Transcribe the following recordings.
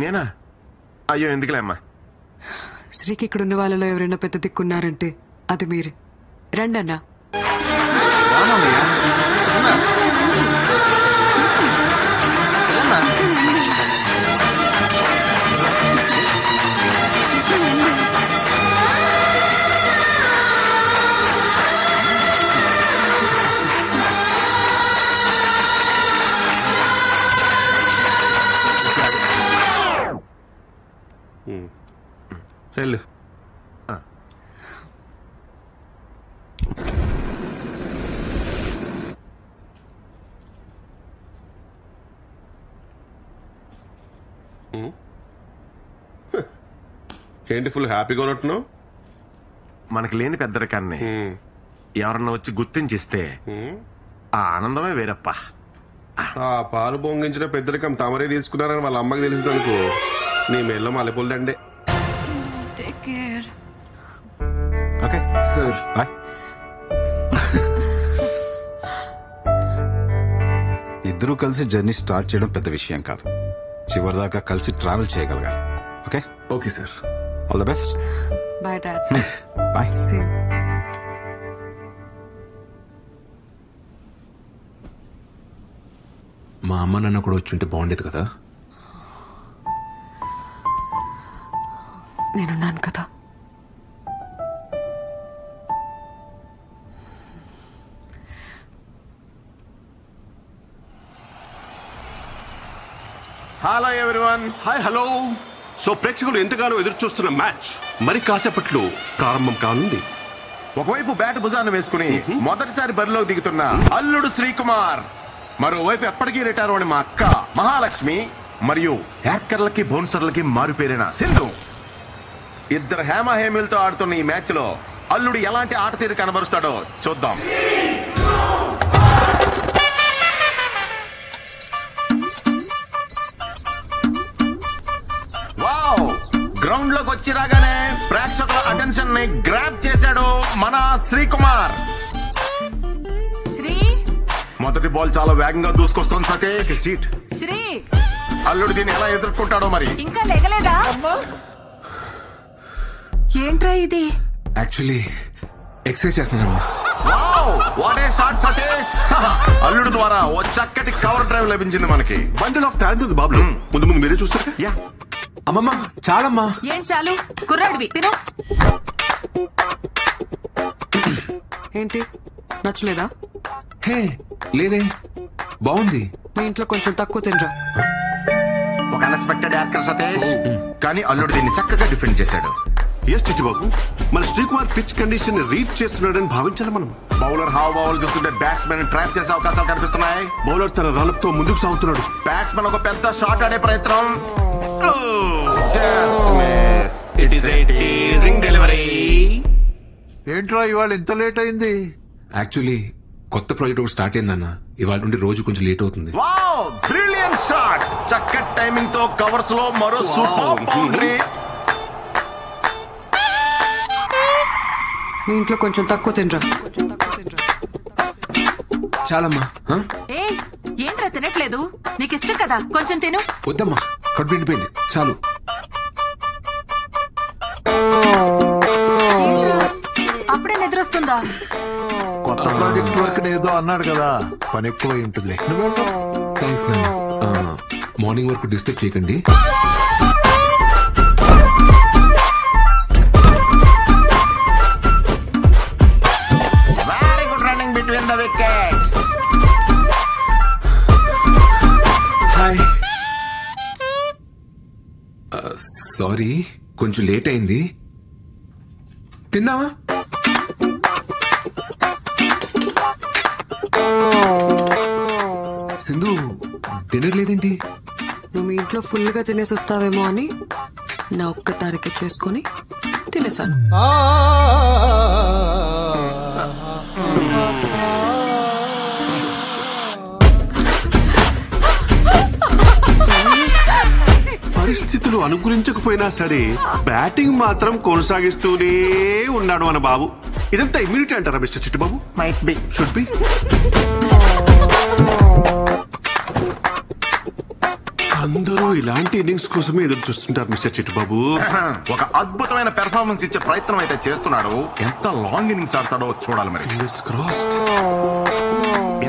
నేనా? అయ్యో ఎందుకులే అమ్మా. శ్రీకి ఇక్కడ ఉన్న వాళ్ళలో ఎవరైనా పెద్ద దిక్కున్నారంటే అది మీరే. రండి అన్నా. వెళ్ళు. ఏంటి ఫుల్ హ్యాపీగా ఉన్నట్టున్నావు? మనకి లేని పెద్దరికాన్ని ఎవరన్నా వచ్చి గుర్తించిస్తే ఆ ఆనందమే వేరప్ప. ఆ పాలు పొంగించిన పెద్దరికం తమరే తీసుకున్నారని వాళ్ళ అమ్మకి తెలిసిందనుకో, నీ మెల్ల మల్లెపూలదండే. Okay sir, bye. ఇద్దరూ కలిసి జర్నీ స్టార్ట్ చేయడం పెద్ద విషయం కాదు, చివరిదాకా కలిసి ట్రావెల్ చేయగలగాలి. Okay okay sir, all the best. Bye dad. Bye. Same. మా అమ్మ నాన్న కూడా వచ్చుంటే బాగుండేది కదా. నేనున్నాను కదా. Hello everyone. Hi, hello. So ప్రేక్షకులు ఎంతగానో ఎదురు చూస్తున్న మ్యాచ్ మరి కాసేపట్లో ప్రారంభం కానుంది. ఒకవైపు బ్యాట్ భుజాన్ని వేసుకుని మొదటిసారి బరిలోకి దిగుతున్న అల్లుడు శ్రీకుమార్, మరోవైపు ఎప్పటికీ రిటైర్ అని మా అక్క మహాలక్ష్మి, మరియు హ్యాకర్లకి బౌన్సర్లకి మారుపేరిన సింధు. ఇద్దరు హేమహేమిలతో ఆడుతున్న ఈ మ్యాచ్ లో అల్లుడు ఎలాంటి ఆట తీరు కనబరుస్తాడో చూద్దాం. గ్రౌండ్ లోకి వచ్చి రాగానే ప్రేక్షకుల అటెన్షన్ ని గ్రాబ్ చేశాడు మన శ్రీకుమార్. శ్రీ మొదటి బాల్ చాలా వేగంగా దూసుకొస్తుంది సతీష్. సీట్. శ్రీ అల్లుడు దీన్ని ఎలా ఎదుర్కొంటాడో మరి. ఇంకా లేగలేదా? ఏంట్రా ఇది? యాక్చువల్లీ ఎక్సర్సైజ్ చేస్తున్నానమ్మా. What a shot Satish. అల్లుడు ద్వారా ఓ చక్కటి కవర్ డ్రైవ్ లభించింది మనకి. బండిల్ ఆఫ్ టాలెంట్ ఉంది బాబు. ముందు ముందు మీరే చూస్తారు. యా అమ్మమ్మ చాలమ్మా. ఏంటి చాలు? కుర్రాడివి తిను. ఏంటి నచ్చలేదా? హే లేదే, బాగుంది. మీ ఇంట్లో కొంచెం తక్కువ తినరా. ఒక అన్ఎక్స్పెక్టెడ్ యాక్టర్ సతీష్, కానీ అల్లుడు దీన్ని చక్కగా డిఫెండ్ చేశాడు. ఎస్ చిట్టిబాబు, మన శ్రీకుమార్ పిచ్ కండిషన్ రీడ్ చేస్తున్నాడని భావించాలి మనం. బౌలర్ హావభావాలు చూస్తుంటే బ్యాట్స్మెన్ ట్రాప్ చేసే అవకాశాలు కనిపిస్తున్నాయి. బౌలర్ తన రన్అప్ తో ముందుకు సాగుతున్నాడు. బ్యాట్స్మెన్ ఒక పెద్ద షాట్ ఆడే ప్రయత్నం. Just miss. It is a teasing delivery. ఏంట్రా ఇవాళ ఇంత లేట్ అయింది? యాక్చువల్లీ కొత్త ప్రాజెక్ట్ ఒకటి స్టార్ట్ అయిందన్న, ఇవాళ నుండి రోజు కొంచెం లేట్ అవుతుంది. Wow, brilliant shot. చక్కటి టైమింగ్ తో కవర్స్ లో మరో సూపర్ బౌండరీ. మీ ఇంట్లో కొంచెం తక్కువ తినరా. చాలమ్మా. ఏ ఏంట్రా తినట్లేదు? నీకు ఇష్టం కదా, కొంచెం తిను. వద్దమ్మా, కడుపు నిండిపోయింది, చాలు. అప్పుడే నిద్రొస్తుందా? కొత్త ప్రాజెక్ట్ వర్క్ ఏదో అన్నాడు కదా, పని ఎక్కువ ఉంటుంది. థ్యాంక్స్ నాన్న. మార్నింగ్ వరకు డిస్టర్బ్ చేయకండి. Very good running between the wickets. Hi. Sorry, కొంచెం లేట్ అయింది. తిన్నావా? సింధు డిన్నర్ లేదేంటి? నువ్వు మీ ఇంట్లో ఫుల్ గా తినేసి వస్తావేమో అని నా ఒక్క తారీఖు చేసుకుని తినేసాను. పరిస్థితులు అనుకూలించకపోయినా సరే బ్యాటింగ్ మాత్రం కొనసాగిస్తూనే ఉన్నాడు మన బాబు. ఇదంతా ఇమ్యూనిటీ అంటారా mister Chittibabu? Might be, should be. అందరూ ఇలాంటి ఇన్నింగ్స్ కోసమే ఎదురు చూస్తుంటారు మిస్టర్ చిట్టుబాబు. ఒక అద్భుతమైన పెర్ఫార్మెన్స్ ఇచ్చే ప్రయత్నం అయితే చేస్తున్నాడు. ఎంత లాంగ్ ఇన్నింగ్స్ ఆడతాడో చూడాలి మరి. Fingers crossed.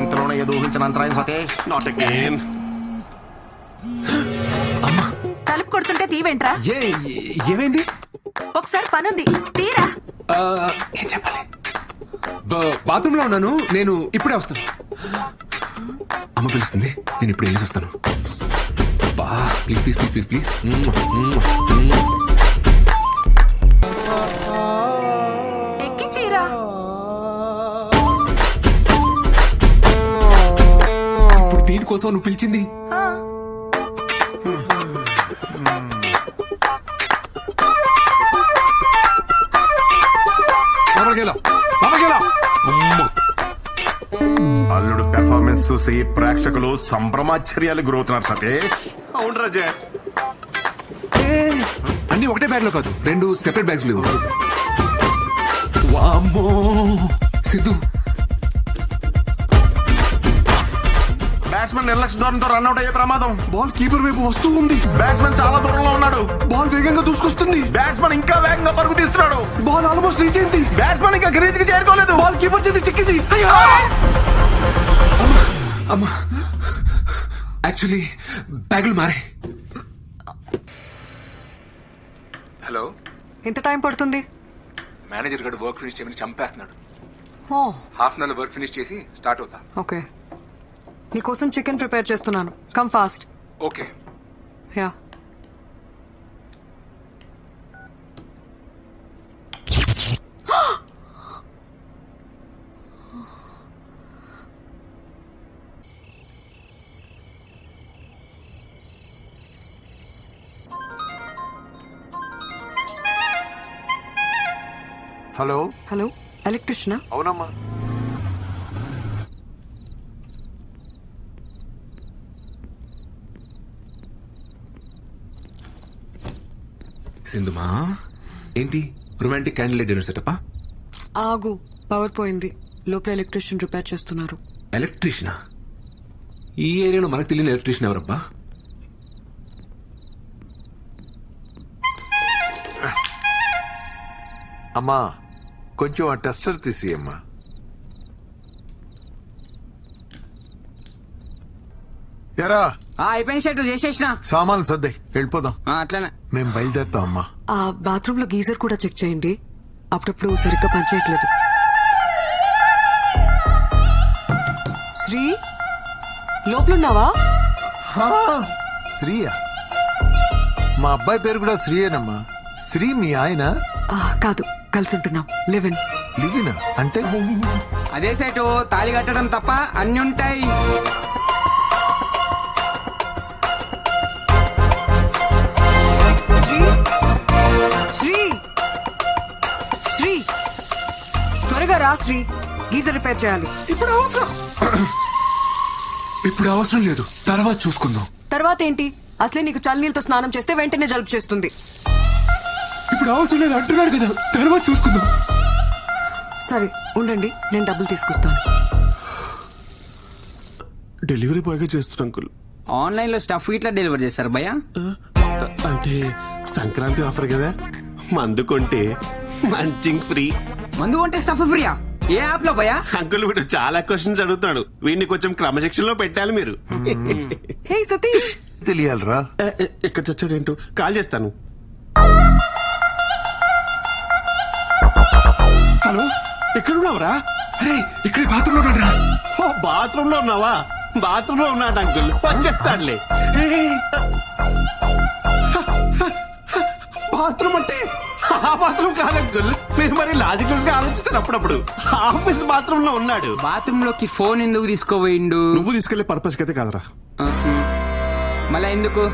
ఇంతలోనే ఏదో ఊహించిన అంతరాయం సతీష్. Not again. తలుపు కొడుతుంటే తీవేంట్రా? ఏమైంది? ఒకసారి పనుంది, తీరా. ఏం చెప్పాలి? బాత్రూమ్ లో ఉన్నాను, నేను ఇప్పుడే వస్తాను. అమ్మ పిలుస్తుంది, నేను ఇప్పుడు వెళ్ళేసి వస్తాను. Please please please please please. ఎక్కించీరా. ఇప్పుడు దీనికోసం నువ్వు పిలిచింది? అల్లుడు పెర్ఫార్మెన్స్ చూసి ప్రేక్షకులు సంభ్రమాశ్చర్యాలు గురవుతున్నారు సతీష్. అవును రాజా. అన్ని ఒకటే బ్యాగ్ లో కాదు, 2 సెపరేట్ బ్యాగ్స్ లేవు. వామ్మో సిద్ధు, బ్యాట్స్మెన్ నిర్లక్ష్య ధోరణితో రన్అట్ అయ్యే ప్రమాదం. బాల్ కీపర్ వైపు వస్తూ ఉంది. బ్యాట్స్మెన్ చాలా దూరంలో ఉన్నాడు. బాల్ వేగంగా దూసుకొస్తుంది. బ్యాట్స్మెన్ ఇంకా వేగంగా పరుగు తీస్తున్నాడు. బాల్ ఆల్మోస్ట్ రీచ్ అయింది. బ్యాట్స్మెన్ ఇంకా క్రీజ్ కి చేరుకోలేదు. బాల్ కీపర్ చేతి చిక్కింది. అమ్మా యాక్చువల్లీ బ్యాగులు మారే. హలో, ఎంత టైం పడుతుంది? మేనేజర్ గడు వర్క్ ఫినిష్ చేయమని చంపేస్తున్నాడు. ఓ half an hour work finish చేసి స్టార్ట్ అవుతా. ఓకే, నీకోసం చికెన్ ప్రిపేర్ చేస్తున్నాను. Come fast. Okay. Yeah. Hello hello, ఎలక్ట్రిషియనా? అవునమ్మా. సింధుమా, ఏంటి రొమాంటిక్ క్యాండిల్ డిన్నర్ సెటప్పా? ఆగు, పవర్ పోయింది. లోపల ఎలక్ట్రిషియన్ రిపేర్ చేస్తున్నారు. ఎలక్ట్రీషియనా? ఈ ఏరియాలో మనకు తెలియని ఎలక్ట్రీషియన్ ఎవరబ్బా? అమ్మా కొంచెం ఆ టెస్టర్ తీసి అమ్మా. ఎరా అయిపోయిన షర్టు చేసేసిన సామాన్లు సర్దే వెళ్ళిపోదాం. అట్లనే మేము బయలుదేరుతాం అమ్మా. ఆ బాత్రూమ్ లో గీజర్ కూడా చెక్ చేయండి. అప్పుడప్పుడు సరిగ్గా పనిచేయట్లేదు. శ్రీ, లోపలున్నావా? శ్రీయా? మా అబ్బాయి పేరు కూడా శ్రీయేనమ్మా. శ్రీ మీ ఆయన? కాదు, కలిసి ఉంటున్నాం. లివిన్. లివినా అంటే? అదే సెటు తాళి కట్టడం తప్ప అన్ని ఉంటాయి. శ్రీ, శ్రీ, శ్రీ, త్వరగా రా శ్రీ. గీజర్ రిపేర్ చేయాలి. ఇప్పుడు అవసరం లేదు, తర్వాత చూసుకుందాం. తర్వాత ఏంటి? అసలే నీకు చల్లనీళ్ళతో స్నానం చేస్తే వెంటనే జలుబు చేస్తుంది. ఇప్పుడు అవసరం లేదు అంటున్నాడు కదా, తర్వాత చూసుకుందాం. సరే ఉండండి, నేను డబ్బులు తీసుకొస్తాను. డెలివరీ బాయ్ గా చేస్తున్నా అంకుల్. ఆన్లైన్ లో స్టఫ్ ఇట్లా డెలివర్ చేస్తారు భయ్యా. అంటే సంక్రాంతి ఆఫర్ కదా, మందు కొంటే మంచింగ్ ఫ్రీ. మందు కొంటే స్టఫ్ ఫ్రీయా? ఏ యాప్ లో భయ్యా? అంకుల్ వీడు చాలా క్వశ్చన్స్ అడుగుతాడు, వీడిని కొంచెం క్రమశిక్షణలో పెట్టాలి మీరు. హే సతీష్, తెలియాలరా? ఎక్కడ చచ్చాడు ఏంటో, కాల్ చేస్తాను. హలో, ఎక్కడున్నావురా? అరే ఇక్కడ బాత్రూమ్ లో ఉన్నాడురా. ఓ బాత్రూమ్ లో ఉన్నావా? బాత్రూమ్ లో ఉన్నాడు అంకుల్, వచ్చేస్తాడులే. బాత్రూమ్ అంటే ఆ బాత్రూమ్ కాదు అంకుల్, మీరు మరి లాజికల్స్ గా ఆలోచిస్తారు. అప్పుడప్పుడు ఆఫీస్ బాత్రూమ్ లో ఉన్నాడు. బాత్రూమ్ లోకి ఫోన్ ఎందుకు తీసుకోపోయిండు? నువ్వు తీసుకెళ్లే పర్పస్ అయితే కాదురా. మళ్ళా ఎందుకు?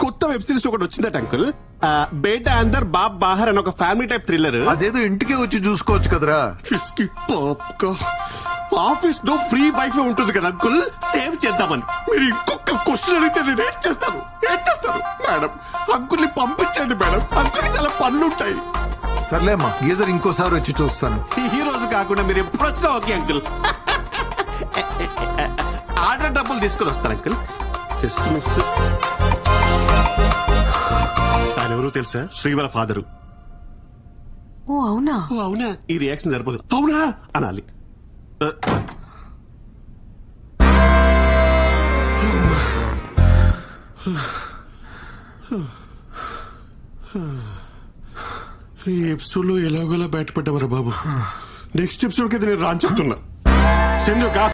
కొత్త వెబ్ సిరీస్ ఒకటి వచ్చిందట అంకుల్, బేటా అందర్ బాబ్ బాహర్ అని ఒక ఫ్యామిలీ టైప్ థ్రిల్లర్. అదేదో ఇంటికే వచ్చి చూసుకోవచ్చు కదరా. ఆఫీస్ లో ఫ్రీ వైఫై ఉంటుంది కదా అంకుల్, సేవ్ చేద్దామని. మీరు ఇంకొక క్వశ్చన్ అడిగితే నేను ఏం చేస్తాను మేడం? అంకుల్ని పంపించండి మేడం, అంకుల్కి చాలా పనులు ఉంటాయి. సర్లేమ్మా, గీజర్ ఇంకోసారి వచ్చి చూస్తాను. ఈ రోజు కాకుండా మీరు ఎప్పుడు వచ్చినా ఓకే అంకుల్. ఆర్డర్ డబ్బులు తీసుకుని వస్తాను అంకుల్. Just miss. ఆయన ఎవరో తెలుసా? శ్రీవర ఫాదరు. ఓ అవునా? ఓ అవునా? ఈ రియాక్షన్ సరిపోదు. అవునా అనాలి. ఈ ఎపిసోడ్ లో ఎలాగోలా బయటపడ్డామరా బాబు. నెక్స్ట్ ఎపిసోడ్ కి నేను రాని చెప్తున్నా.